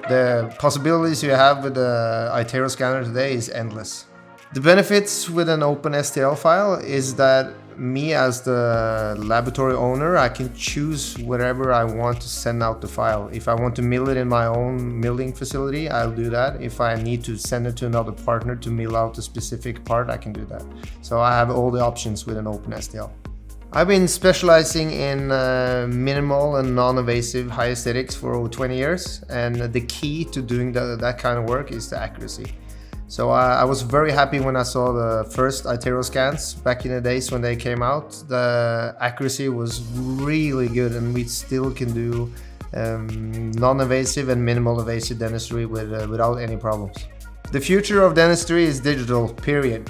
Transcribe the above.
The possibilities you have with the iTero scanner today is endless. The benefits with an open STL file is that me as the laboratory owner, I can choose whatever I want to send out the file. If I want to mill it in my own milling facility, I'll do that. If I need to send it to another partner to mill out a specific part, I can do that. So I have all the options with an open STL. I've been specializing in minimal and non-invasive high aesthetics for over 20 years, and the key to doing that kind of work is the accuracy. So I was very happy when I saw the first iTero scans back in the days when they came out. The accuracy was really good, and we still can do non-invasive and minimal invasive dentistry without any problems. The future of dentistry is digital, period.